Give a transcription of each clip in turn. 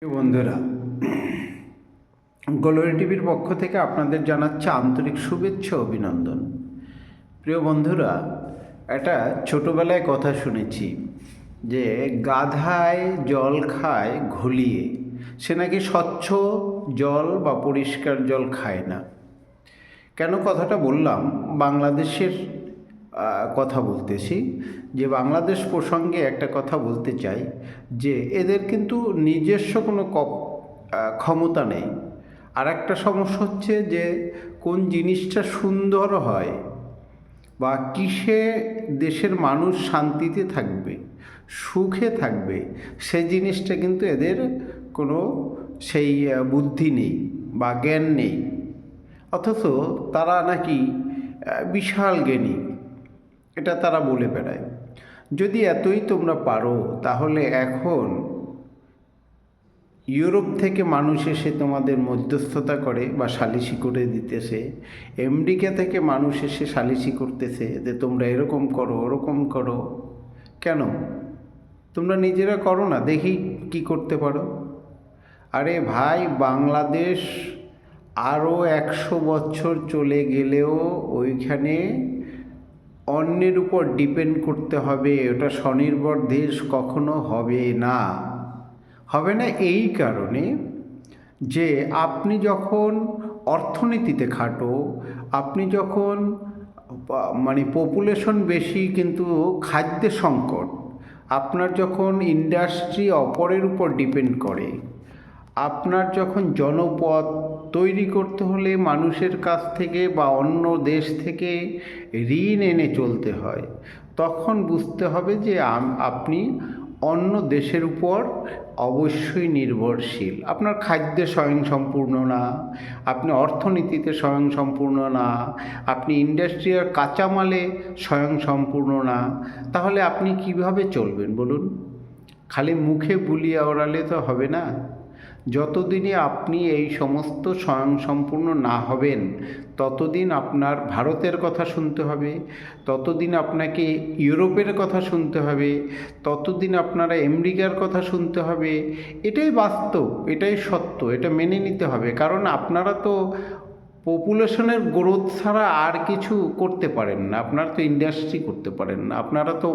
প্রিয় বন্ধুরা, গ্লোরি টিভির পক্ষ থেকে আপনাদের জানাচ্ছে আন্তরিক শুভেচ্ছা ও অভিনন্দন। প্রিয় বন্ধুরা, একটা ছোটোবেলায় কথা শুনেছি যে গাধায় জল খায় ঘুলিয়ে, সে নাকি স্বচ্ছ জল বা পরিষ্কার জল খায় না। কেন কথাটা বললাম? বাংলাদেশের কথা বলতেছি, যে বাংলাদেশ প্রসঙ্গে একটা কথা বলতে চাই যে এদের কিন্তু নিজস্ব কোনো ক্ষমতা নেই। আর একটা সমস্যা হচ্ছে যে কোন জিনিসটা সুন্দর হয় বা কিসে দেশের মানুষ শান্তিতে থাকবে, সুখে থাকবে, সেই জিনিসটা কিন্তু এদের কোনো সেই বুদ্ধি নেই বা জ্ঞান নেই। অথচ তারা নাকি বিশাল জ্ঞানী, এটা তারা বলে বেড়ায়। যদি এতই তোমরা পারো, তাহলে এখন ইউরোপ থেকে মানুষ এসে তোমাদের মধ্যস্থতা করে বা সালিসি করে দিতেছে, আমেরিকা থেকে মানুষ এসে সালিসি করতেছে যে তোমরা এরকম করো ওরকম করো। কেন তোমরা নিজেরা করো না? দেখি কি করতে পারো। আরে ভাই, বাংলাদেশ আরও 100 বছর চলে গেলেও ওইখানে অন্যের উপর ডিপেন্ড করতে হবে, ওটা স্বনির্ভর দেশ কখনো হবে না। হবে না এই কারণে যে আপনি যখন অর্থনীতিতে খাটো, আপনি যখন পপুলেশন বেশি কিন্তু খাদ্যে সংকট, আপনার যখন ইন্ডাস্ট্রি অপরের উপর ডিপেন্ড করে, আপনার যখন জনপদ তৈরি করতে হলে মানুষের কাছ থেকে বা অন্য দেশ থেকে ঋণ এনে চলতে হয়, তখন বুঝতে হবে যে আপনি অন্য দেশের উপর অবশ্যই নির্ভরশীল। আপনার খাদ্যে স্বয়ংসম্পূর্ণ না, আপনি অর্থনীতিতে স্বয়ংসম্পূর্ণ না, আপনি ইন্ডাস্ট্রিয়াল কাঁচামালে স্বয়ংসম্পূর্ণ না। তাহলে আপনি কিভাবে চলবেন বলুন? খালি মুখে বুলিয়ে ওড়ালে তো হবে না। যতদিনে আপনি এই সমস্ত স্বয়ংসম্পূর্ণ না হবেন, ততদিন আপনার ভারতের কথা শুনতে হবে, ততদিন আপনাকে ইউরোপের কথা শুনতে হবে, ততদিন আপনারা আমেরিকার কথা শুনতে হবে। এটাই বাস্তব, এটাই সত্য, এটা মেনে নিতে হবে। কারণ আপনারা তো পপুলেশনের গ্রোথ ছাড়া আর কিছু করতে পারেন না, আপনারা তো ইন্ডাস্ট্রি করতে পারেন না, আপনারা তো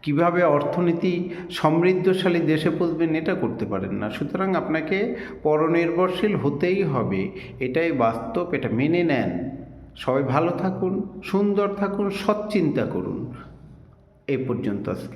কিভাবে অর্থনীতি সমৃদ্ধশালী দেশে পৌঁছবেন এটা করতে পারেন না। সুতরাং আপনাকে পরনির্ভরশীল হতেই হবে, এটাই বাস্তব, এটা মেনে নেন। সবাই ভালো থাকুন, সুন্দর থাকুন, সৎ চিন্তা করুন। এই পর্যন্ত আজকে।